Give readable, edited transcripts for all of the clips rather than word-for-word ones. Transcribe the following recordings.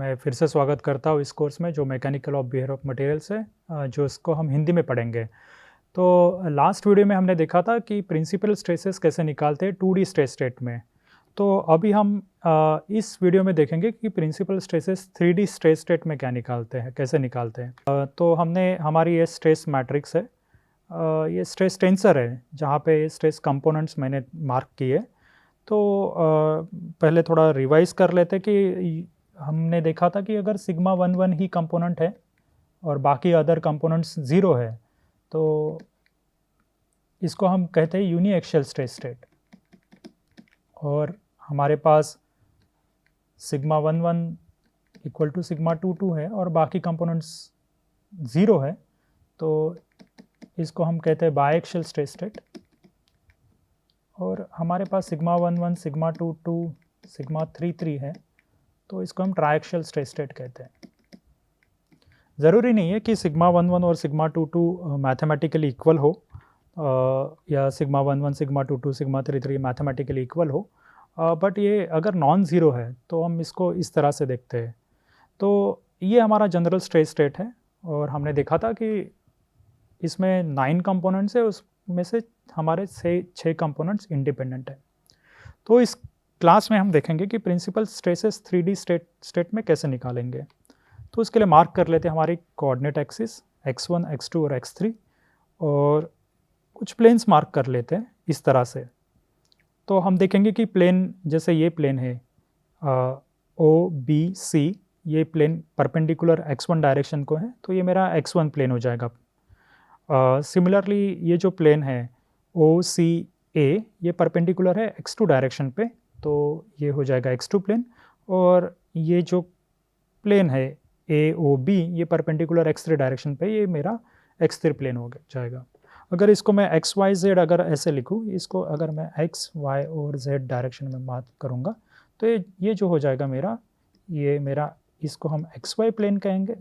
मैं फिर से स्वागत करता हूँ इस कोर्स में जो mechanical of behaviour of materials है, जो इसको हम हिंदी में पढ़ेंगे। तो लास्ट वीडियो में हमने देखा था कि प्रिंसिपल स्ट्रेसेस कैसे निकालते हैं 2D स्ट्रेस स्टेट में। तो अभी हम इस वीडियो में देखेंगे कि principal stresses 3D stress state में क्या निकालते हैं, कैसे निकालते हैं। तो हमने हमारी ये स्ट्रेस मैट्रिक्स है, ये स्ट्रेस टेंसर है जहाँ पे स्ट्रेस कंपोनेंट्स मैंने मार्क किए। तो पहले थोड़ा रिवाइज कर लेते कि हमने देखा था कि अगर सिग्मा 1 ही कंपोनेंट है और बाकी अदर कंपोनेंट्स ज़ीरो है तो इसको हम कहते हैं यूनी एक्सियल स्ट्रेस स्टेट। और हमारे पास सिग्मा 1 इक्वल टू सिग्मा 2 है और बाकी कंपोनेंट्स ज़ीरो है, तो इसको हम कहते हैं बाई एक्सियल स्ट्रेस स्टेट। और हमारे पास सिग्मा 1 सिग्मा 2 सिग्मा 3 है, तो इसको हम ट्राइएक्सियल स्ट्रेस स्टेट कहते हैं। ज़रूरी नहीं है कि सिग्मा 1 और सिग्मा 2 मैथमेटिकली इक्वल हो, या sigma 1 sigma 2 sigma 3 mathematically equal हो, बट ये अगर नॉन ज़ीरो है तो हम इसको इस तरह से देखते हैं। तो ये हमारा जनरल स्ट्रेस स्टेट है और हमने देखा था कि इसमें 9 कंपोनेंट्स है, उसमें से हमारे 6 कंपोनेंट्स इंडिपेंडेंट है। तो इस क्लास में हम देखेंगे कि प्रिंसिपल स्ट्रेसेस 3D स्टेट में कैसे निकालेंगे। तो इसके लिए मार्क कर लेते हैं हमारी कोऑर्डिनेट एक्सिस x1, x2 और x3, और कुछ प्लेन्स मार्क कर लेते हैं इस तरह से। तो हम देखेंगे कि प्लेन, जैसे ये प्लेन है OBC, ये प्लेन परपेंडिकुलर x1 डायरेक्शन को है, तो ये मेरा x1 प्लेन हो जाएगा। सिमिलरली ये जो प्लेन है OCA, ये परपेंडिकुलर है x2 डायरेक्शन पे, तो ये हो जाएगा x2 प्लेन। और ये जो प्लेन है AOB, ये परपेंडिकुलर x3 डायरेक्शन पे, ये मेरा x3 प्लेन हो जाएगा। अगर इसको मैं XYZ अगर ऐसे लिखूँ, इसको अगर मैं x, y और z डायरेक्शन में मार्क करूँगा, तो ये जो हो जाएगा ये मेरा इसको हम XY प्लेन कहेंगे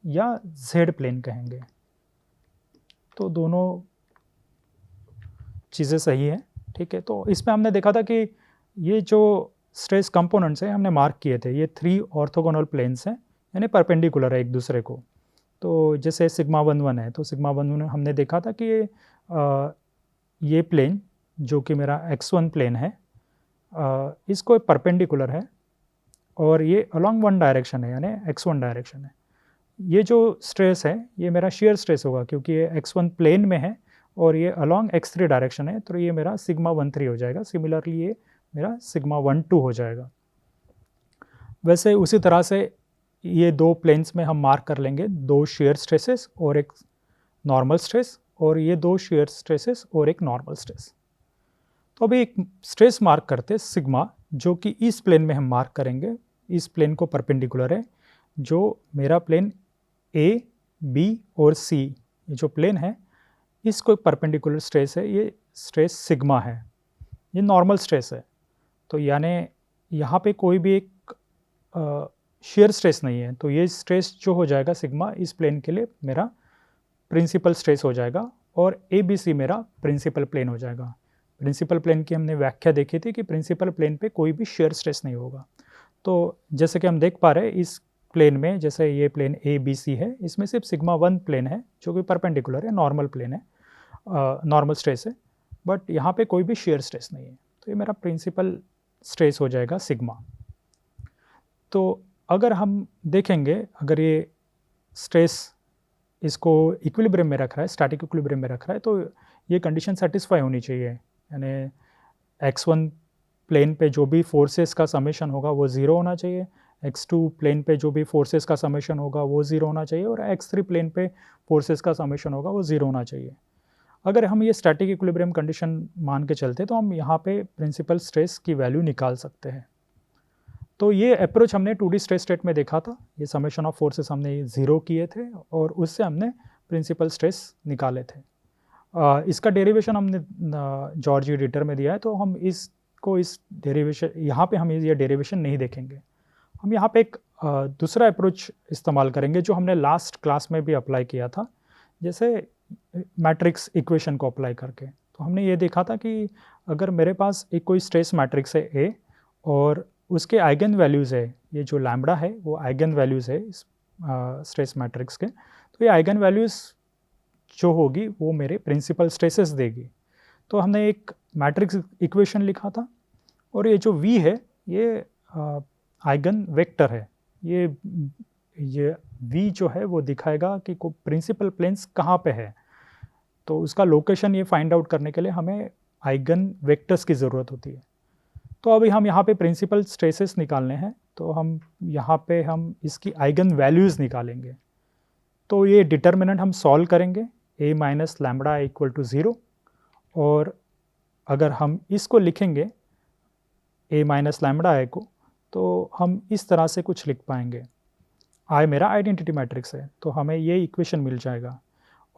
या Z प्लेन कहेंगे। तो दोनों चीज़ें सही है, ठीक है। तो इसमें हमने देखा था कि ये जो स्ट्रेस कंपोनेंट्स हैं हमने मार्क किए थे, ये 3 ऑर्थोगोनल प्लेन्स हैं, यानी परपेंडिकुलर है एक दूसरे को। तो जैसे सिग्मा 1 है, तो सिग्मा 1 हमने देखा था कि ये प्लेन जो कि मेरा x1 प्लेन है, इसको परपेंडिकुलर है और ये अलॉन्ग वन डायरेक्शन है, यानी x1 डायरेक्शन है। ये जो स्ट्रेस है ये मेरा शेयर स्ट्रेस होगा, क्योंकि ये x1 प्लेन में है और ये अलॉन्ग x3 डायरेक्शन है, तो ये मेरा सिग्मा 13 हो जाएगा। सिमिलरली ये मेरा सिग्मा 12 हो जाएगा। वैसे उसी तरह से ये दो प्लेन्स में हम मार्क कर लेंगे 2 शेयर स्ट्रेसेस और एक नॉर्मल स्ट्रेस, और ये 2 शेयर स्ट्रेसेस और एक नॉर्मल स्ट्रेस। तो अभी एक स्ट्रेस मार्क करते सिग्मा, जो कि इस प्लेन में हम मार्क करेंगे, इस प्लेन को परपेंडिकुलर है, जो मेरा प्लेन A, B और C, ये जो प्लेन है इसको परपेंडिकुलर स्ट्रेस है, ये स्ट्रेस सिग्मा है, ये नॉर्मल स्ट्रेस है। तो यानी यहाँ पे कोई भी एक शेयर स्ट्रेस नहीं है, तो ये स्ट्रेस जो हो जाएगा सिग्मा इस प्लेन के लिए मेरा प्रिंसिपल स्ट्रेस हो जाएगा, और ABC मेरा प्रिंसिपल प्लेन हो जाएगा। प्रिंसिपल प्लेन की हमने व्याख्या देखी थी कि प्रिंसिपल प्लेन पे कोई भी शेयर स्ट्रेस नहीं होगा। तो जैसे कि हम देख पा रहे हैं इस प्लेन में, जैसे ये प्लेन ABC है, इसमें सिर्फ सिग्मा 1 प्लेन है जो कि परपेंडिकुलर है, नॉर्मल प्लेन है, नॉर्मल स्ट्रेस है, बट यहाँ पे कोई भी शेयर स्ट्रेस नहीं है। तो ये मेरा प्रिंसिपल स्ट्रेस हो जाएगा सिग्मा। तो अगर हम देखेंगे, अगर ये स्ट्रेस इसको इक्विलिब्रियम में रख रहा है, स्टैटिक इक्विलिब्रियम में रख रहा है, तो ये कंडीशन सेटिस्फाई होनी चाहिए, यानी x1 प्लेन पे जो भी फोर्सेस का समेशन होगा वो ज़ीरो होना चाहिए, x2 प्लेन पे जो भी फोर्सेस का समेशन होगा वो ज़ीरो होना चाहिए, और x3 प्लेन पे फोर्सेस का समेशन होगा वो ज़ीरो होना चाहिए। अगर हम ये स्टैटिक इक्विलिब्रियम कंडीशन मान के चलते तो हम यहाँ पे प्रिंसिपल स्ट्रेस की वैल्यू निकाल सकते हैं। तो ये अप्रोच हमने 2D स्ट्रेस स्टेट में देखा था, ये समेशन ऑफ फोर्सेस हमने ज़ीरो किए थे और उससे हमने प्रिंसिपल स्ट्रेस निकाले थे। इसका डेरिवेशन हमने जॉर्ज एडिटर में दिया है, तो हम इस डेरिवेशन यहाँ पे हम ये डेरिवेशन नहीं देखेंगे। हम यहाँ पे एक दूसरा अप्रोच इस्तेमाल करेंगे जो हमने लास्ट क्लास में भी अप्लाई किया था, जैसे मैट्रिक्स इक्वेशन को अप्लाई करके। तो हमने ये देखा था कि अगर मेरे पास एक कोई स्ट्रेस मैट्रिक्स है A और उसके आइगन वैल्यूज़ है, ये जो लैम्बडा है वो आइगन वैल्यूज़ है इस स्ट्रेस मैट्रिक्स के। तो ये आइगन वैल्यूज़ जो होगी वो मेरे प्रिंसिपल स्ट्रेसेस देगी। तो हमने एक मैट्रिक्स इक्वेशन लिखा था और ये जो V है ये आइगन वेक्टर है। ये V जो है वो दिखाएगा कि को प्रिंसिपल प्लेन्स कहाँ पे है। तो उसका लोकेशन ये फाइंड आउट करने के लिए हमें आइगन वेक्टर्स की ज़रूरत होती है। तो अभी हम यहाँ पे प्रिंसिपल स्ट्रेसेस निकालने हैं, तो हम यहाँ पे हम इसकी आइगन वैल्यूज़ निकालेंगे। तो ये डिटर्मिनेंट हम सॉल्व करेंगे, a minus lambda equal to 0, और अगर हम इसको लिखेंगे a माइनस लैम्बडा आई को, तो हम इस तरह से कुछ लिख पाएंगे। आई मेरा आइडेंटिटी मैट्रिक्स है, तो हमें ये इक्वेशन मिल जाएगा।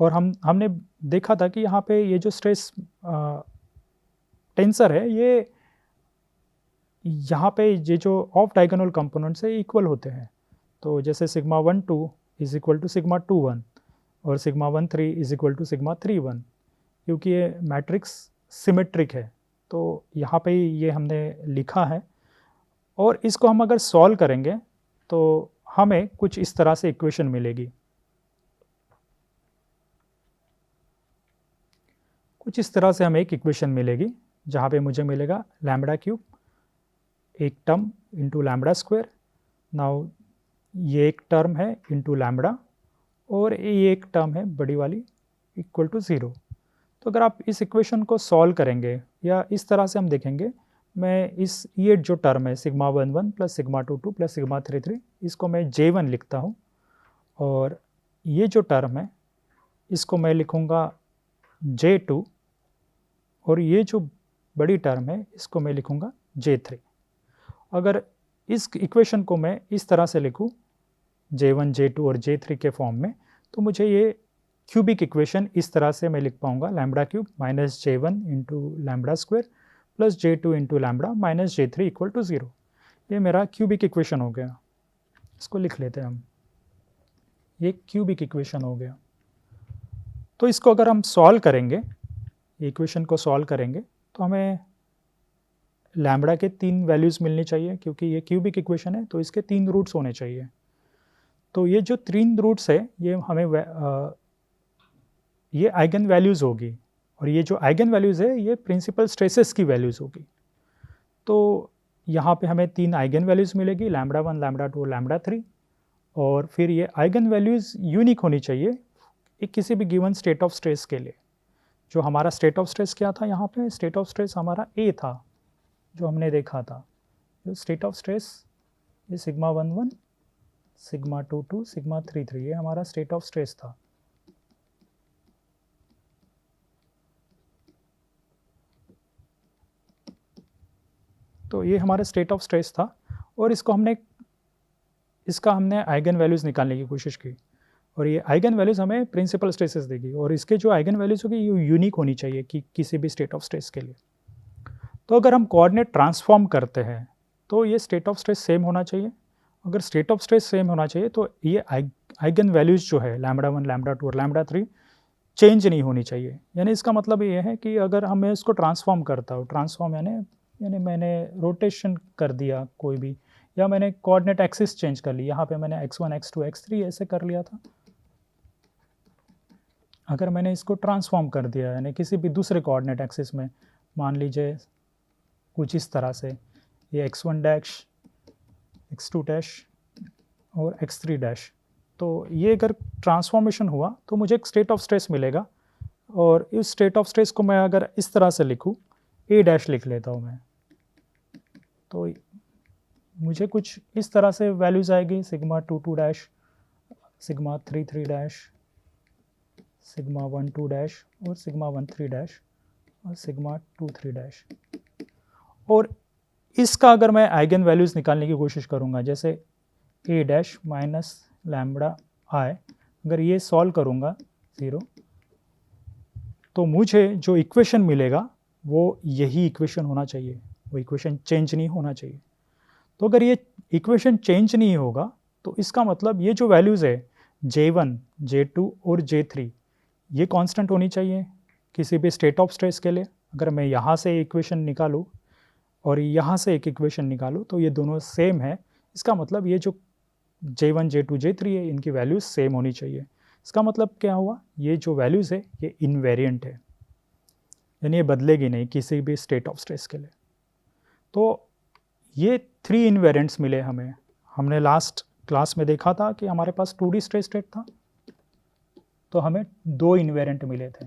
और हमने देखा था कि यहाँ पे ये जो स्ट्रेस टेंसर है, ये यहाँ पे ये जो ऑफ डायगोनल कंपोनेंट्स है इक्वल होते हैं। तो जैसे sigma 1 2 is equal to sigma 2 1 और sigma 1 3 is equal to sigma 3 1, क्योंकि ये मैट्रिक्स सिमेट्रिक है। तो यहाँ पे ये हमने लिखा है, और इसको हम अगर सॉल्व करेंगे तो हमें कुछ इस तरह से इक्वेशन मिलेगी। कुछ इस तरह से हमें एक इक्वेशन मिलेगी जहाँ पे मुझे मिलेगा लैम्बडा क्यूब एक term into lambda square. Now ये एक टर्म है इंटू लैम्बडा, और ये एक टर्म है बड़ी वाली इक्वल टू 0। तो अगर आप इस इक्वेशन को सॉल्व करेंगे या इस तरह से हम देखेंगे, मैं ये जो टर्म है sigma 1 1 plus sigma 2 2 plus sigma 3 3, इसको मैं J1 लिखता हूँ, और ये जो टर्म है इसको मैं लिखूँगा J2, और ये जो बड़ी टर्म है इसको मैं लिखूँगा J3। अगर इस इक्वेशन को मैं इस तरह से लिखूँ J1 J2 और J3 के फॉर्म में, तो मुझे ये क्यूबिक इक्वेशन इस तरह से मैं लिख पाऊँगा, lambda cube minus J1 into lambda square plus J2 into lambda minus J3 equal to 0। ये मेरा क्यूबिक इक्वेशन हो गया। इसको लिख लेते हैं हम, ये क्यूबिक इक्वेशन हो गया। तो इसको अगर हम सॉल्व करेंगे, इक्वेशन को सॉल्व करेंगे, तो हमें लैम्बडा के 3 वैल्यूज़ मिलनी चाहिए, क्योंकि ये क्यूबिक इक्वेशन है तो इसके 3 रूट्स होने चाहिए। तो ये जो 3 रूट्स है ये हमें ये आइगन वैल्यूज़ होगी, और ये जो आइगन वैल्यूज़ है ये प्रिंसिपल स्ट्रेसेस की वैल्यूज़ होगी। तो यहाँ पे हमें 3 आइगन वैल्यूज़ मिलेगी, लैम्बडा 1 लैम्बडा 2 लैम्बडा 3, और फिर ये आइगन वैल्यूज़ यूनिक होनी चाहिए एक किसी भी गिवन स्टेट ऑफ स्ट्रेस के लिए। जो हमारा स्टेट ऑफ स्ट्रेस क्या था, यहाँ पे स्टेट ऑफ स्ट्रेस हमारा A था जो हमने देखा था। जो स्टेट ऑफ स्ट्रेस ये सिग्मा 1 1 सिग्मा 2 2 सिग्मा 3 3, ये हमारा स्टेट ऑफ स्ट्रेस था। तो ये हमारा स्टेट ऑफ स्ट्रेस था, और इसका हमने आइगन वैल्यूज़ निकालने की कोशिश की, और ये आइगन वैल्यूज़ हमें प्रिंसिपल स्ट्रेसेस देगी, और इसके जो आइगन वैल्यूज़ होगी ये यूनिक होनी चाहिए कि किसी भी स्टेट ऑफ स्ट्रेस के लिए। तो अगर हम कोऑर्डिनेट ट्रांसफॉर्म करते हैं तो ये स्टेट ऑफ स्ट्रेस सेम होना चाहिए। अगर स्टेट ऑफ स्ट्रेस सेम होना चाहिए तो ये आइगन वैल्यूज़ जो है लैम्बडा 1 लैम्बडा 2 और लैम्बडा 3 चेंज नहीं होनी चाहिए। यानी इसका मतलब ये है कि अगर मैं इसको ट्रांसफॉर्म करता हूँ, ट्रांसफॉर्म यानी मैंने रोटेशन कर दिया कोई भी, या मैंने कोऑर्डिनेट एक्सिस चेंज कर ली, यहाँ पे मैंने x1 x2 x3 ऐसे कर लिया था। अगर मैंने इसको ट्रांसफॉर्म कर दिया यानी किसी भी दूसरे कोऑर्डिनेट एक्सिस में, मान लीजिए कुछ इस तरह से, ये x1 डैश x2 डैश और x3 डैश, तो ये अगर ट्रांसफॉर्मेशन हुआ तो मुझे एक स्टेट ऑफ स्ट्रेस मिलेगा, और इस स्टेट ऑफ स्ट्रेस को मैं अगर इस तरह से लिखूँ, A डैश लिख लेता हूँ मैं, तो मुझे कुछ इस तरह से वैल्यूज़ आएगी, sigma 2 2 dash, sigma 3 3 dash, sigma 1 2 dash और सिग्मा 1 3 डैश और सिग्मा 2 3 डैश। और इसका अगर मैं आइगन वैल्यूज़ निकालने की कोशिश करूँगा, जैसे A डैश माइनस लैम्बडा आई, अगर ये सॉल्व करूँगा 0, तो मुझे जो इक्वेशन मिलेगा वो यही इक्वेशन होना चाहिए, वो इक्वेशन चेंज नहीं होना चाहिए। तो अगर ये इक्वेशन चेंज नहीं होगा तो इसका मतलब ये जो वैल्यूज़ है J1, J2 और J3 ये कांस्टेंट होनी चाहिए किसी भी स्टेट ऑफ स्ट्रेस के लिए। अगर मैं यहाँ से इक्वेशन निकालूँ और यहाँ से एक इक्वेशन निकालो तो ये दोनों सेम है, इसका मतलब ये जो J1 J2 J3 है इनकी वैल्यूज सेम होनी चाहिए। इसका मतलब क्या हुआ, ये जो वैल्यूज़ है ये इनवेरिएंट है, यानी ये बदलेगी नहीं किसी भी स्टेट ऑफ स्ट्रेस के लिए। तो ये 3 इनवेरिएंट्स मिले हमें। हमने लास्ट क्लास में देखा था कि हमारे पास 2D स्ट्रेस स्टेट था, तो हमें 2 इनवेरिएंट मिले थे।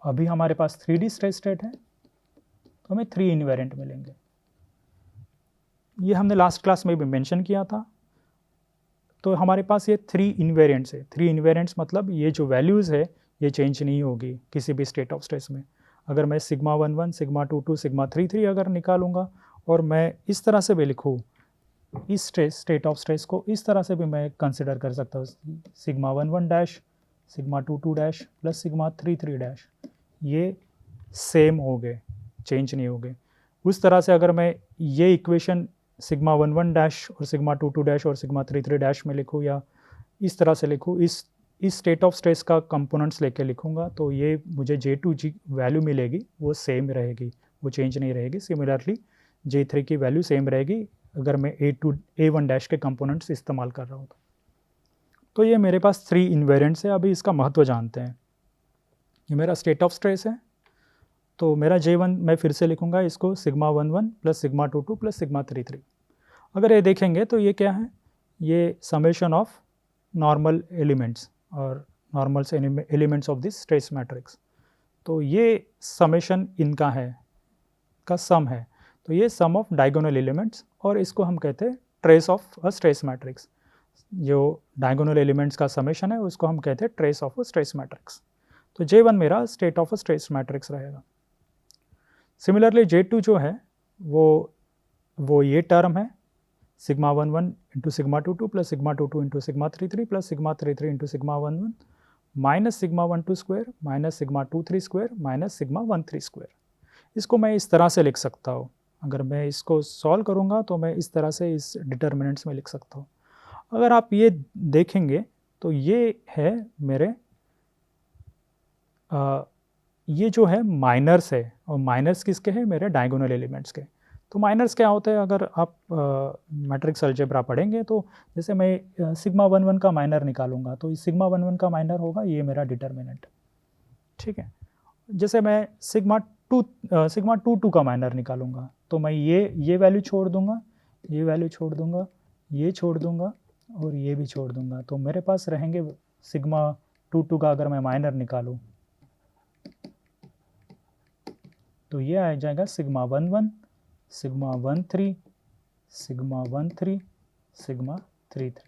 अभी हमारे पास 3D स्ट्रेस स्टेट है, तो हमें 3 इनवेरिएंट मिलेंगे। ये हमने लास्ट क्लास में भी मेंशन किया था। तो हमारे पास ये 3 इनवेरिएंट्स है। 3 इनवेरिएंट्स मतलब ये जो वैल्यूज़ है ये चेंज नहीं होगी किसी भी स्टेट ऑफ स्ट्रेस में। अगर मैं सिग्मा 11, सिग्मा 22, सिग्मा 33 अगर निकालूंगा और मैं इस तरह से भी लिखूँ, इस स्टेट ऑफ स्ट्रेस को इस तरह से भी मैं कंसिडर कर सकता हूँ, sigma 11 dash, sigma 22 dash plus sigma 33 dash, ये सेम हो गए, चेंज नहीं हो गए। उस तरह से अगर मैं ये इक्वेशन सिग्मा 11 डैश और सिग्मा 22 डैश और सिग्मा 33 डैश में लिखूँ या इस तरह से लिखूँ, इस स्टेट ऑफ स्ट्रेस का कंपोनेंट्स लेके लिखूँगा, तो ये मुझे J2 वैल्यू मिलेगी, वो सेम रहेगी, वो चेंज नहीं रहेगी। सिमिलरली J3 की वैल्यू सेम रहेगी अगर मैं A1 डैश के कंपोनेंट्स इस्तेमाल कर रहा हूँ। तो ये मेरे पास 3 इन्वेरिएंट्स है। अभी इसका महत्व जानते हैं। ये मेरा स्टेट ऑफ स्ट्रेस है, तो मेरा J1 मैं फिर से लिखूँगा इसको sigma 11 plus sigma 22 plus sigma 33। अगर ये देखेंगे तो ये क्या है, ये समेशन ऑफ नॉर्मल एलिमेंट्स और normal elements of this stress matrix. तो ये समेशन इनका है, का सम है। तो ये सम ऑफ डायगोनल एलिमेंट्स, और इसको हम कहते हैं trace of a stress matrix. जो डायगोनल एलिमेंट्स का समेशन है उसको हम कहते हैं trace of a stress matrix. तो J1 मेरा state of a stress matrix रहेगा। सिमिलरली J2 जो है वो ये टर्म है, sigma 11 into sigma 22 plus sigma 22 into sigma 33 plus sigma 33 into sigma 11 minus sigma 12 square minus sigma 23 square minus sigma 13 square. इसको मैं इस तरह से लिख सकता हूँ। अगर मैं इसको सॉल्व करूँगा तो मैं इस तरह से इस डिटर्मिनेंट्स में लिख सकता हूँ। अगर आप ये देखेंगे तो ये है मेरे ये जो है माइनर्स है, और माइनर्स किसके हैं, मेरे डायगोनल एलिमेंट्स के। तो माइनर्स क्या होते हैं, अगर आप मैट्रिक्स अलजेब्रा पढ़ेंगे तो जैसे मैं सिग्मा 11 का माइनर निकालूंगा तो सिग्मा 11 का माइनर होगा ये मेरा डिटर्मिनेंट, ठीक है। जैसे मैं सिग्मा 22 का माइनर निकालूंगा तो मैं ये वैल्यू छोड़ दूंगा, ये वैल्यू छोड़ दूंगा, ये छोड़ दूंगा और ये भी छोड़ दूंगा। तो मेरे पास रहेंगे सिग्मा 22 का अगर मैं माइनर निकालूँ तो ये आ जाएगा सिग्मा 11, सिग्मा 13, सिग्मा 13, सिग्मा 33।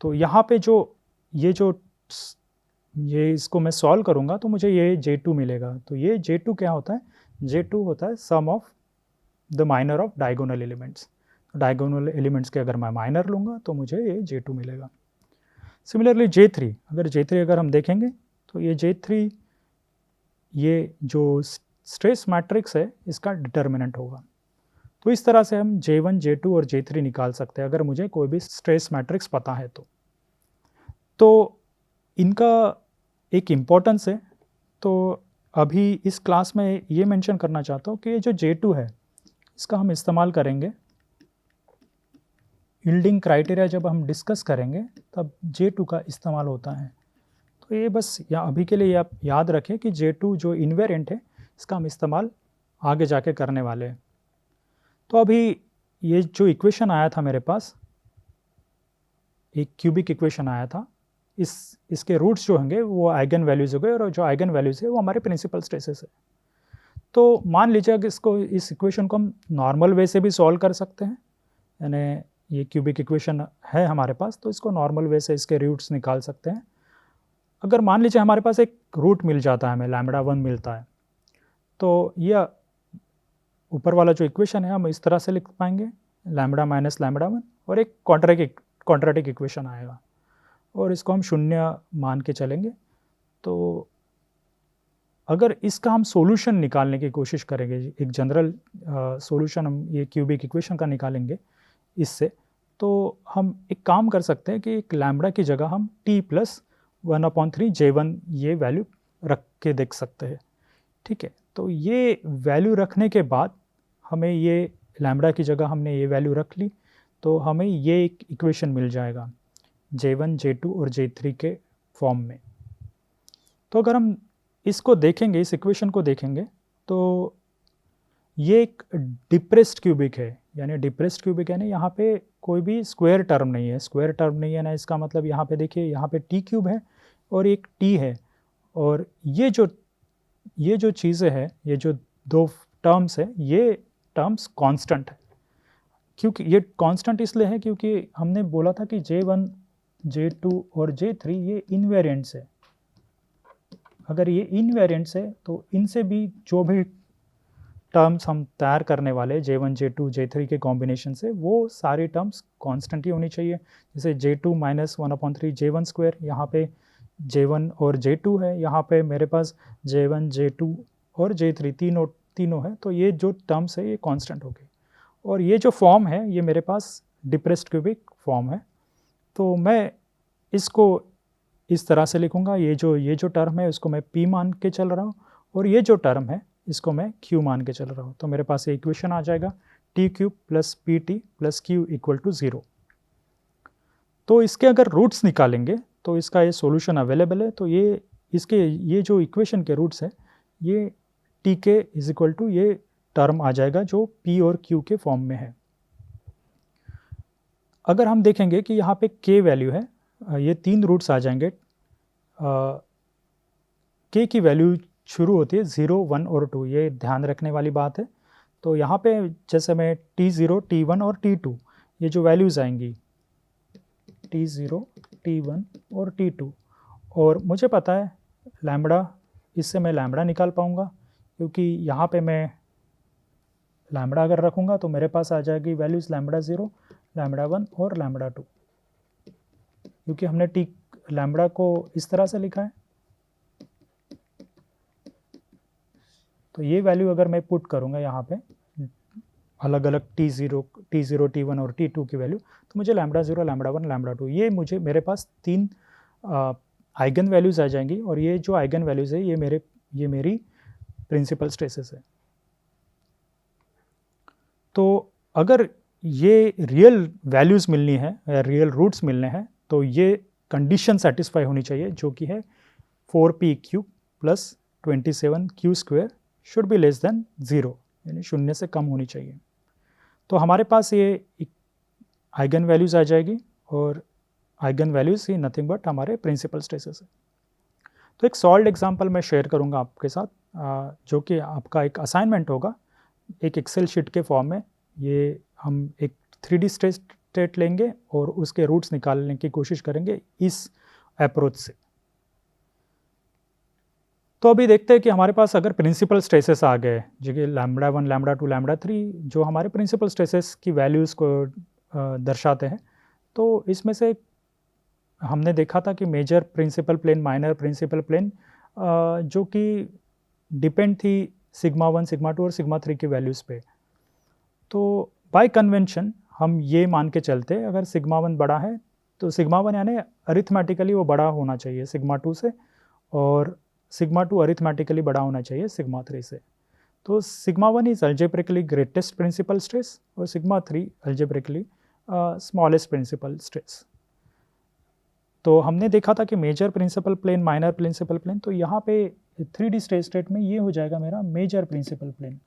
तो यहाँ पे ये इसको मैं सॉल्व करूँगा तो मुझे ये J2 मिलेगा। तो ये J2 क्या होता है, J2 होता है sum of the minor of diagonal elements. Diagonal elements के अगर मैं माइनर लूँगा तो मुझे ये J2 मिलेगा। सिमिलरली J3, अगर हम देखेंगे तो ये J3 ये जो स्ट्रेस मैट्रिक्स है इसका डिटर्मिनेंट होगा। तो इस तरह से हम J1, J2 और J3 निकाल सकते हैं अगर मुझे कोई भी स्ट्रेस मैट्रिक्स पता है तो इनका एक इम्पोर्टेंस है। तो अभी इस क्लास में ये मेंशन करना चाहता हूँ कि ये जो J2 है इसका हम इस्तेमाल करेंगे यील्डिंग क्राइटेरिया जब हम डिस्कस करेंगे तब J2 का इस्तेमाल होता है। तो ये बस अभी के लिए आप याद रखें कि J2 जो इन्वेरिएंट है इसका हम इस्तेमाल आगे जाके करने वाले हैं। तो अभी ये जो इक्वेशन आया था मेरे पास, एक क्यूबिक इक्वेशन आया था, इसके रूट्स जो होंगे वो आइगन वैल्यूज हो गए और जो आइगन वैल्यूज है वो हमारे प्रिंसिपल स्ट्रेसेस है। तो मान लीजिए कि इस इक्वेशन को हम नॉर्मल वे से भी सॉल्व कर सकते हैं, यानी ये क्यूबिक इक्वेशन है हमारे पास तो इसको नॉर्मल वे से इसके रूट्स निकाल सकते हैं। अगर मान लीजिए हमारे पास एक रूट मिल जाता है, हमें λ1 मिलता है, तो यह ऊपर वाला जो इक्वेशन है हम इस तरह से लिख पाएंगे λ माइनस λ1 और एक क्वाड्रेटिक इक्वेशन आएगा और इसको हम शून्य मान के चलेंगे। तो अगर इसका हम सॉल्यूशन निकालने की कोशिश करेंगे, एक जनरल सॉल्यूशन हम ये क्यूबिक इक्वेशन का निकालेंगे इससे, तो हम एक काम कर सकते हैं कि एक लैम्बडा की जगह हम t + 1/3 J1 ये वैल्यू रख के देख सकते हैं, ठीक है। तो ये वैल्यू रखने के बाद हमें ये लैम्बडा की जगह हमने ये वैल्यू रख ली, तो हमें ये एक इक्वेशन मिल जाएगा J1, J2 और J3 के फॉर्म में। तो अगर हम इसको देखेंगे, इस इक्वेशन को देखेंगे, तो ये एक डिप्रेस्ड क्यूबिक है, यानी डिप्रेस्ड क्यूबिक यानी यहाँ पे कोई भी स्क्वायर टर्म नहीं है। स्क्वायर टर्म नहीं है ना, इसका मतलब यहाँ पे देखिए, यहाँ पे टी क्यूब है और एक टी है, और ये जो चीज़ें हैं, ये जो दो टर्म्स है, ये टर्म्स कांस्टेंट है। क्योंकि ये कांस्टेंट इसलिए है क्योंकि हमने बोला था कि J1, J2 और J3 ये इनवेरिएंट्स है। अगर ये इनवेरिएंट्स है तो इनसे भी जो भी टर्म्स हम तैयार करने वाले J1, J2, J3 के कॉम्बिनेशन से, वो सारी टर्म्स कांस्टेंट ही होनी चाहिए। जैसे J2 माइनस 1/3 J1 स्क्वायर, यहाँ पे J1 और J2 है, यहाँ पे मेरे पास J1, J2 और J3 तीनों है, तो ये जो टर्म्स है ये कांस्टेंट हो गई। और ये जो फॉर्म है ये मेरे पास डिप्रेस्ड क्यूबिक फॉर्म है, तो मैं इसको इस तरह से लिखूँगा। ये जो टर्म है उसको मैं P मान के चल रहा हूँ, और ये जो टर्म है इसको मैं Q मान के चल रहा हूँ। तो मेरे पास ये इक्वेशन आ जाएगा T cube plus PT plus Q equal to 0। तो इसके अगर रूट्स निकालेंगे तो इसका ये सॉल्यूशन अवेलेबल है। तो ये जो इक्वेशन के रूट्स है, ये TK इज इक्वल टू ये टर्म आ जाएगा जो P और Q के फॉर्म में है। अगर हम देखेंगे कि यहाँ पे K वैल्यू है, ये 3 रूट्स आ जाएंगे। K की वैल्यू शुरू होती है 0, 1 और 2, ये ध्यान रखने वाली बात है। तो यहाँ पे जैसे मैं T0, T1 और T2, ये जो वैल्यूज़ आएंगी T0, T1 और T2, और मुझे पता है लैम्बडा, इससे मैं लैम्बडा निकाल पाऊँगा, क्योंकि यहाँ पे मैं लैम्बडा अगर रखूँगा तो मेरे पास आ जाएगी वैल्यूज़ लैम्बडा 0, लैम्बडा 1 और लैम्बडा 2, क्योंकि हमने लैम्बडा को इस तरह से लिखा है। तो ये वैल्यू अगर मैं पुट करूँगा यहाँ पे अलग अलग T0, T1 और T2 की वैल्यू, तो मुझे लैम्बडा 0, लैम्बडा 1, लैम्बडा 2, ये मेरे पास 3 आइगन वैल्यूज़ आ जाएंगी, और ये जो आइगन वैल्यूज़ है ये मेरी प्रिंसिपल स्ट्रेसेस है। तो अगर ये रियल वैल्यूज़ मिलनी है या रियल रूट्स मिलने हैं, तो ये कंडीशन सेटिस्फाई होनी चाहिए, जो कि है 4p cube plus 27q square should be less than 0, यानी 0 से कम होनी चाहिए। तो हमारे पास ये आइगन वैल्यूज़ आ जाएगी, और eigen values he nothing but हमारे प्रिंसिपल स्ट्रेसेस है। तो एक सॉल्व्ड एग्जांपल मैं शेयर करूंगा आपके साथ, जो कि आपका एक असाइनमेंट होगा एक एक्सेल शीट के फॉर्म में। ये हम एक 3D स्टेट लेंगे और उसके रूट्स निकालने की कोशिश करेंगे इस अप्रोच से। तो अभी देखते हैं कि हमारे पास अगर प्रिंसिपल स्ट्रेसेस आ गए, जो कि लैम्बडा 1, लैम्बडा 2, लैम्बडा 3, जो हमारे प्रिंसिपल स्ट्रेसेस की वैल्यूज़ को दर्शाते हैं, तो इसमें से हमने देखा था कि major principal plane, minor principal plane, जो कि डिपेंड थी सिग्मा 1, सिग्मा 2 और सिग्मा 3 की वैल्यूज़ पे। तो बाय कन्वेंशन हम ये मान के चलते, अगर सिग्मा 1 बड़ा है तो सिग्मा 1 यानी अरिथमेटिकली वो बड़ा होना चाहिए सिग्मा 2 से, और सिग्मा 2 अरिथमेटिकली बड़ा होना चाहिए सिग्मा 3 से। तो sigma 1 is algebraically greatest principal stress, और sigma 3 algebraically smallest principal stress. तो हमने देखा था कि major principal plane, minor principal plane, तो यहाँ पे 3D स्टेट में ये हो जाएगा मेरा मेजर प्रिंसिपल प्लेन,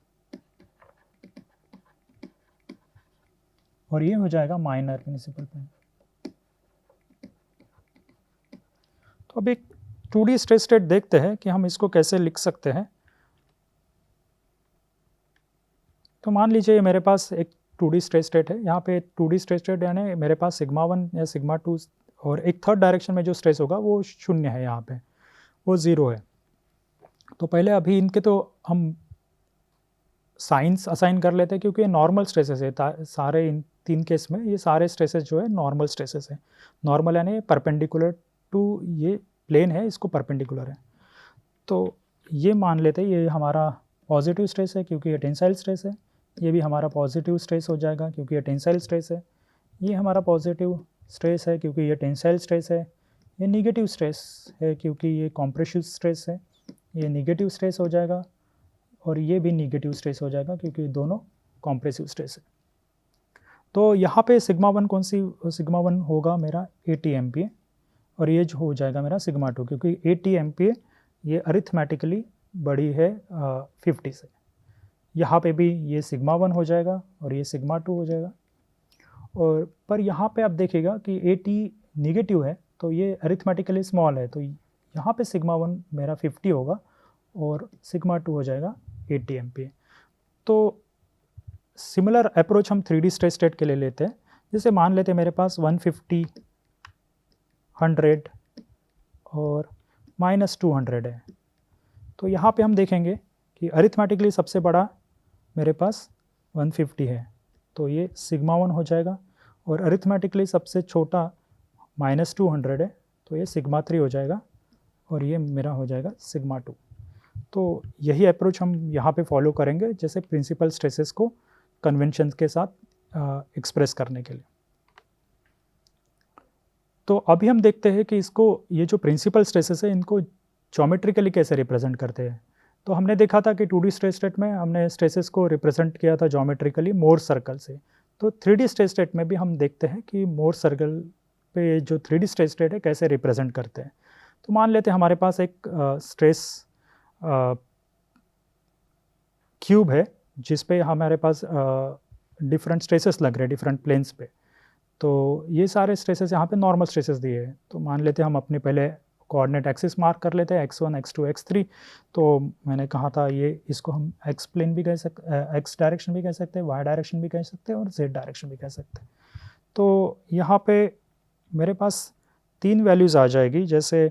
और ये हो जाएगा माइनर प्रिंसिपल प्लेन। तो अब एक 2D स्टेट देखते हैं कि हम इसको कैसे लिख सकते हैं। तो मान लीजिए मेरे पास एक 2D स्टेट है, यहाँ पे 2D स्टेट यानी मेरे पास सिग्मा 1 या सिग्मा 2 और एक थर्ड डायरेक्शन में जो स्ट्रेस होगा वो 0 है, यहाँ पे वो 0 है। तो पहले अभी इनके तो हम साइंस असाइन कर लेते हैं, क्योंकि ये नॉर्मल स्ट्रेसेस है सारे, इन 3 केस में ये सारे स्ट्रेसेस जो है नॉर्मल स्ट्रेसेस है। नॉर्मल यानी परपेंडिकुलर टू ये प्लेन है, इसको परपेंडिकुलर है। तो ये मान लेते हैं ये हमारा पॉजिटिव स्ट्रेस है क्योंकि ये टेंसाइल स्ट्रेस है, ये भी हमारा पॉजिटिव स्ट्रेस हो जाएगा क्योंकि ये टेंसाइल स्ट्रेस है, ये हमारा पॉजिटिव स्ट्रेस है क्योंकि ये टेंसाइल स्ट्रेस है, ये नेगेटिव स्ट्रेस है क्योंकि ये कॉम्प्रेसिव स्ट्रेस है, ये नेगेटिव स्ट्रेस हो जाएगा, और ये भी निगेटिव स्ट्रेस हो जाएगा क्योंकि दोनों कॉम्प्रेसिव स्ट्रेस है। तो यहाँ पे सिग्मा वन सिग्मा वन होगा मेरा 80 MPa और ये जो हो जाएगा मेरा सिग्मा टू, क्योंकि 80 MPa ये अरिथमेटिकली बड़ी है 50 से। यहाँ पे भी ये सिग्मा वन हो जाएगा और ये सिग्मा टू हो जाएगा। और पर यहाँ पे आप देखिएगा कि 80 निगेटिव है तो ये अरिथमेटिकली स्मॉल है, तो यहाँ पे सिग्मा वन मेरा 50 होगा और सिग्मा टू हो जाएगा 80 MPa। तो सिमिलर अप्रोच हम 3D स्ट्रेस स्टेट के लिए लेते हैं। जैसे मान लेते हैं मेरे पास 150, 100 और -200 है। तो यहाँ पे हम देखेंगे कि अरिथमेटिकली सबसे बड़ा मेरे पास 150 है, तो ये सिग्मा वन हो जाएगा, और अरिथमेटिकली सबसे छोटा -200 है, तो ये सिग्मा थ्री हो जाएगा, और ये मेरा हो जाएगा सिग्मा टू। तो यही अप्रोच हम यहाँ पे फॉलो करेंगे जैसे प्रिंसिपल स्ट्रेसेस को कन्वेंशन के साथ एक्सप्रेस करने के लिए। तो अभी हम देखते हैं कि इसको, ये जो प्रिंसिपल स्ट्रेसेस है इनको ज्योमेट्रिकली कैसे रिप्रेजेंट करते हैं। तो हमने देखा था कि 2D स्ट्रेस स्टेट में हमने स्ट्रेसेस को रिप्रेजेंट किया था ज्योमेट्रिकली मोर्स सर्कल से। तो 3D स्ट्रेस स्टेट में भी हम देखते हैं कि मोर्स सर्कल पे जो 3D स्ट्रेस स्टेट है कैसे रिप्रेजेंट करते हैं। तो मान लेते हैं हमारे पास एक स्ट्रेस क्यूब है जिस पे हमारे पास डिफरेंट स्ट्रेसेस लग रहे हैं डिफरेंट प्लेन्स पे। तो ये सारे स्ट्रेसेस यहाँ पे नॉर्मल स्ट्रेसेस दिए हैं। तो मान लेते हैं हम अपने पहले कोऑर्डिनेट एक्सिस मार्क कर लेते हैं x1, x2, x3। तो मैंने कहा था ये इसको हम x प्लेन भी कह सकते, x डायरेक्शन भी कह सकते हैं, y डायरेक्शन भी कह सकते हैं और z डायरेक्शन भी कह सकते हैं। तो यहाँ पे मेरे पास 3 वैल्यूज़ आ जाएगी, जैसे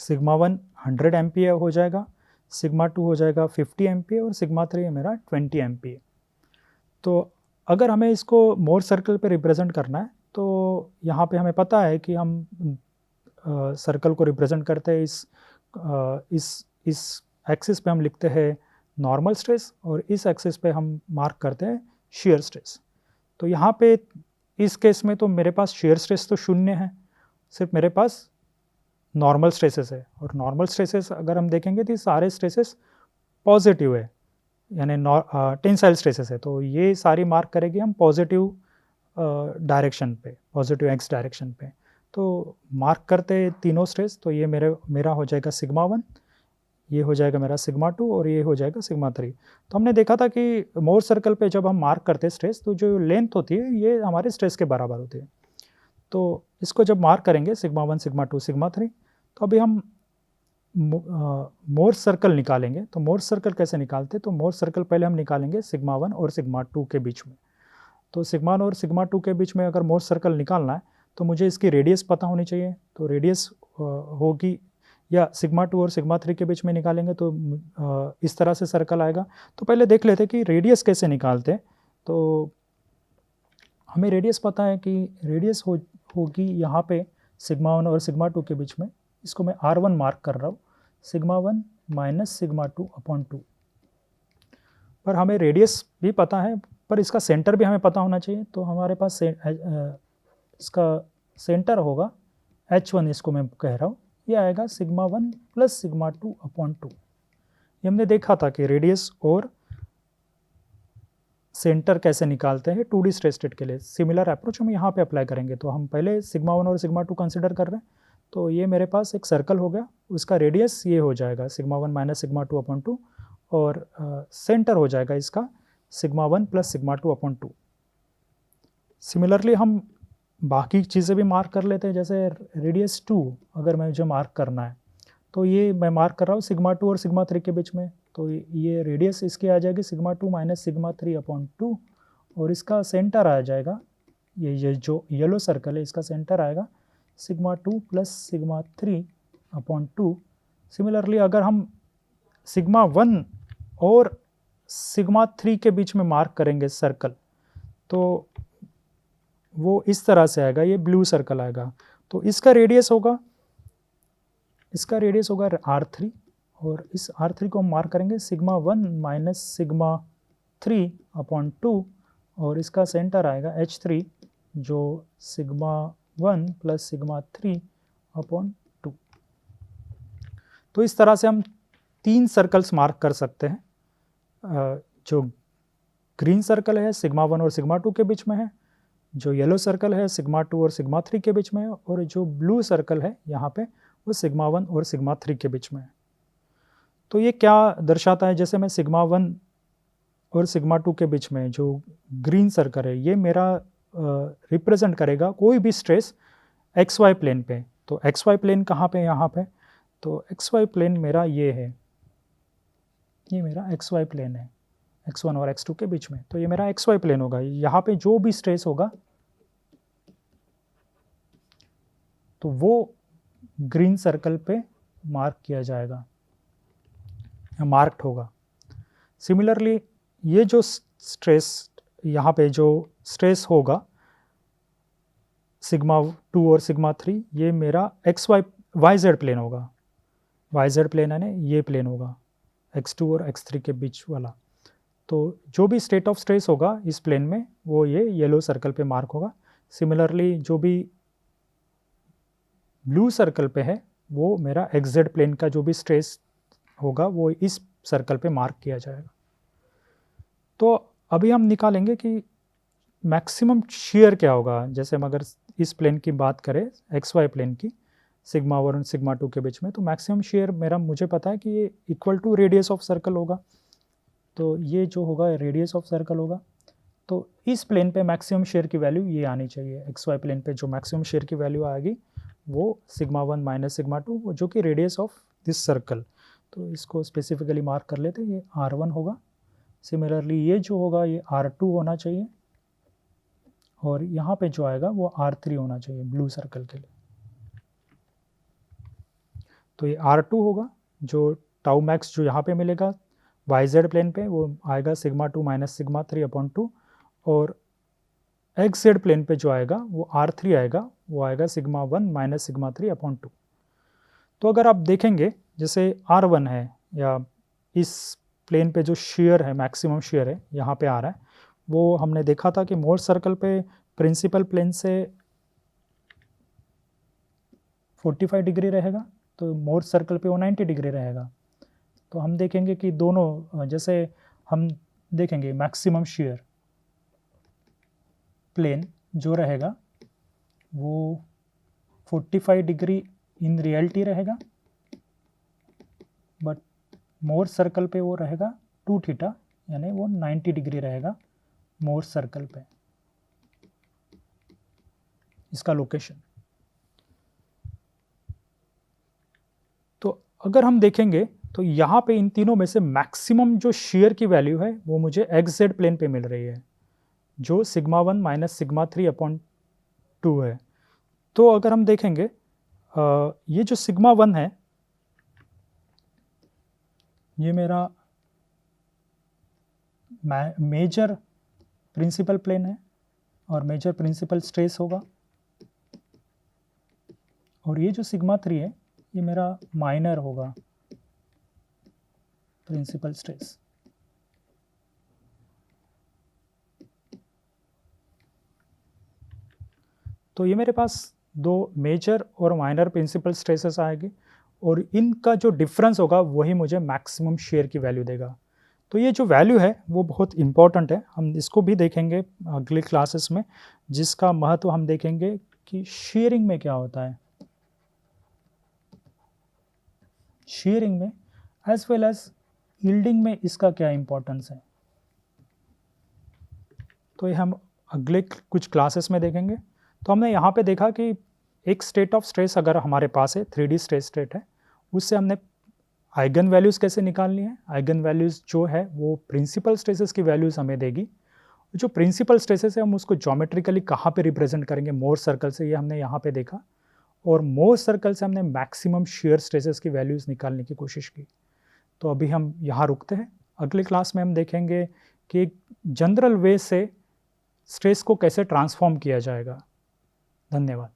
सिग्मा वन 100 MPa हो जाएगा, सिग्मा टू हो जाएगा 50 MPa और सिग्मा थ्री है मेरा 20 MPa। तो अगर हमें इसको मोर सर्कल पे रिप्रेजेंट करना है तो यहाँ पे हमें पता है कि हम सर्कल को रिप्रेजेंट करते हैं इस एक्सिस पे हम लिखते हैं नॉर्मल स्ट्रेस और इस एक्सिस पे हम मार्क करते हैं शेयर स्ट्रेस। तो यहाँ पे इस केस में तो मेरे पास शेयर स्ट्रेस तो 0 है, सिर्फ मेरे पास नॉर्मल स्ट्रेसेस है। और नॉर्मल स्ट्रेसेस अगर हम देखेंगे तो सारे स्ट्रेसेस पॉजिटिव है, यानी टेंसाइल स्ट्रेसेस है। तो ये सारी मार्क करेगी हम पॉजिटिव डायरेक्शन पे, पॉजिटिव एक्स डायरेक्शन पे। तो मार्क करते तीनों स्ट्रेस, तो ये मेरा हो जाएगा सिग्मा वन, ये हो जाएगा मेरा सिग्मा टू और ये हो जाएगा सिग्मा थ्री। तो हमने देखा था कि मोर सर्कल पे जब हम मार्क करते हैं स्ट्रेस तो जो लेंथ होती है ये हमारे स्ट्रेस के बराबर होती है। तो इसको जब मार्क करेंगे sigma one, sigma two, sigma three, तो अभी हम मोर सर्कल निकालेंगे। तो मोर सर्कल कैसे निकालते? तो मोर सर्कल पहले हम निकालेंगे सिग्मा वन और सिग्मा टू के बीच में। तो सिग्मा वन और सिग्मा टू के बीच में अगर मोर सर्कल निकालना है तो मुझे इसकी रेडियस पता होनी चाहिए। तो रेडियस होगी, या सिग्मा टू और सिग्मा थ्री के बीच में निकालेंगे तो इस तरह से सर्कल आएगा। तो पहले देख लेते हैं कि रेडियस कैसे निकालते हैं। तो हमें रेडियस पता है कि रेडियस होगी यहाँ पे सिग्मा वन और सिग्मा टू के बीच में। इसको मैं R1 मार्क कर रहा हूँ, sigma one minus sigma two upon two. पर हमें रेडियस भी पता है, पर इसका सेंटर भी हमें पता होना चाहिए। तो हमारे पास इसका सेंटर होगा H1, इसको मैं कह रहा हूँ, ये आएगा sigma one plus sigma two upon two. ये हमने देखा था कि रेडियस और सेंटर कैसे निकालते हैं 2D स्ट्रेस स्टेट के लिए। सिमिलर अप्रोच हम यहाँ पे अप्लाई करेंगे। तो हम पहले सिग्मा वन और सिग्मा टू कंसिडर कर रहे हैं। तो ये मेरे पास एक सर्कल हो गया, उसका रेडियस ये हो जाएगा sigma one minus sigma two upon two, और सेंटर हो जाएगा इसका sigma one plus sigma two upon two. Similarly हम बाकी चीज़ें भी मार्क कर लेते हैं, जैसे रेडियस 2 अगर मुझे मार्क करना है तो ये मैं मार्क कर रहा हूँ सिग्मा टू और सिग्मा थ्री के बीच में। तो ये रेडियस इसकी आ जाएगी sigma two minus sigma three upon two, और इसका सेंटर आ जाएगा, ये जो येलो सर्कल है इसका सेंटर आएगा sigma two plus sigma three upon two. Similarly अगर हम सिग्मा वन और सिग्मा थ्री के बीच में मार्क करेंगे सर्कल तो वो इस तरह से आएगा, ये ब्लू सर्कल आएगा। तो इसका रेडियस होगा R3, और इस R3 को हम मार्क करेंगे sigma one minus sigma three upon two, और इसका सेंटर आएगा H3 जो sigma one plus sigma three upon two. तो इस तरह से हम 3 सर्कल्स मार्क कर सकते हैं। जो ग्रीन सर्कल है सिग्मा 1 और सिग्मा 2 के बीच में है, जो येलो सर्कल है सिग्मा 2 और सिग्मा 3 के बीच में है, और जो ब्लू सर्कल है यहाँ पे वो सिग्मा 1 और सिग्मा 3 के बीच में है। तो ये क्या दर्शाता है, जैसे मैं सिग्मा 1 और सिग्मा 2 के बीच में जो ग्रीन सर्कल है ये मेरा रिप्रेजेंट करेगा कोई भी स्ट्रेस एक्स वाई प्लेन पे। तो एक्स वाई प्लेन कहाँ पे, यहाँ पे। तो एक्स वाई प्लेन मेरा ये है, ये मेरा एक्स वाई प्लेन है x1 और x2 के बीच में। तो ये मेरा xy प्लेन होगा। यहाँ पे जो भी स्ट्रेस होगा तो वो ग्रीन सर्कल पे मार्क किया जाएगा या मार्क्ड होगा। सिमिलरली ये जो स्ट्रेस यहाँ पे जो स्ट्रेस होगा सिग्मा 2 और सिग्मा 3, ये मेरा YZ प्लेन होगा। YZ प्लेन है ना, ये प्लेन होगा x2 और x3 के बीच वाला। तो जो भी स्टेट ऑफ स्ट्रेस होगा इस प्लेन में वो ये येलो सर्कल पे मार्क होगा। सिमिलरली जो भी ब्लू सर्कल पे है वो मेरा XZ प्लेन का जो भी स्ट्रेस होगा वो इस सर्कल पे मार्क किया जाएगा। तो अभी हम निकालेंगे कि मैक्सिमम शेयर क्या होगा। जैसे हम अगर इस प्लेन की बात करें XY प्लेन की सिग्मा 1 और सिग्मा 2 के बीच में, तो मैक्सिमम शेयर मेरा मुझे पता है कि ये equal to radius of circle होगा। तो ये जो होगा रेडियस ऑफ सर्कल होगा। तो इस प्लेन पे मैक्सिमम शेयर की वैल्यू ये आनी चाहिए। XY प्लेन पे जो मैक्सिमम शेयर की वैल्यू आएगी वो सिग्मा 1 माइनस सिग्मा 2 जो कि रेडियस ऑफ दिस सर्कल। तो इसको स्पेसिफिकली मार्क कर लेते हैं, ये R1 होगा। सिमिलरली ये जो होगा ये R2 होना चाहिए, और यहाँ पे जो आएगा वो R3 होना चाहिए ब्लू सर्कल के लिए। तो ये R2 होगा, जो टाउ मैक्स जो यहाँ पे मिलेगा YZ प्लेन पे वो आएगा सिग्मा 2 माइनस सिग्मा 3 अपॉन 2, और XZ प्लेन पे जो आएगा वो R3 आएगा, वो आएगा सिग्मा 1 माइनस सिग्मा 3 अपॉन 2। तो अगर आप देखेंगे जैसे R1 है या इस प्लेन पे जो शेयर है मैक्सिमम शेयर है यहाँ पे आ रहा है, वो हमने देखा था कि मोर सर्कल पे प्रिंसिपल प्लेन से 45 डिग्री रहेगा, तो मोर सर्कल पे वो 90 डिग्री रहेगा। तो हम देखेंगे कि दोनों, जैसे हम देखेंगे मैक्सिमम शेयर प्लेन जो रहेगा वो 45 डिग्री इन रियलिटी रहेगा, बट मोर सर्कल पे वो रहेगा 2 थीटा, यानी वो 90 डिग्री रहेगा मोर सर्कल पे, इसका लोकेशन। तो अगर हम देखेंगे तो यहाँ पे इन तीनों में से मैक्सिमम जो शेयर की वैल्यू है वो मुझे XZ प्लेन पे मिल रही है, जो सिग्मा 1 माइनस सिग्मा 3 अपॉन 2 है। तो अगर हम देखेंगे ये जो सिग्मा 1 है ये मेरा मेजर प्रिंसिपल प्लेन है और मेजर प्रिंसिपल स्ट्रेस होगा, और ये जो सिग्मा 3 है ये मेरा माइनर होगा प्रिंसिपल स्ट्रेस। तो ये मेरे पास दो मेजर और माइनर प्रिंसिपल स्ट्रेसेस आएंगे, और इनका जो डिफरेंस होगा वही मुझे मैक्सिमम शेयर की वैल्यू देगा। तो ये जो वैल्यू है वो बहुत इंपॉर्टेंट है, हम इसको भी देखेंगे अगली क्लासेस में, जिसका महत्व हम देखेंगे कि शेयरिंग में क्या होता है, शेयरिंग में एज वेल एज यील्डिंग में इसका क्या इंपॉर्टेंस है। तो ये हम अगले कुछ क्लासेस में देखेंगे। तो हमने यहाँ पे देखा कि एक स्टेट ऑफ स्ट्रेस अगर हमारे पास है 3D स्टेट है, उससे हमने आइगन वैल्यूज़ कैसे निकालनी है। आइगन वैल्यूज़ जो है वो प्रिंसिपल स्ट्रेसेस की वैल्यूज़ हमें देगी। जो प्रिंसिपल स्ट्रेसेस है हम उसको ज्योमेट्रिकली कहाँ पे रिप्रेजेंट करेंगे, मोर सर्कल से, ये हमने यहाँ पे देखा, और मोर सर्कल से हमने मैक्सिमम शेयर स्ट्रेसेस की वैल्यूज़ निकालने की कोशिश की। तो अभी हम यहाँ रुकते हैं, अगली क्लास में हम देखेंगे कि एक जनरल वे से स्ट्रेस को कैसे ट्रांसफॉर्म किया जाएगा। धन्यवाद।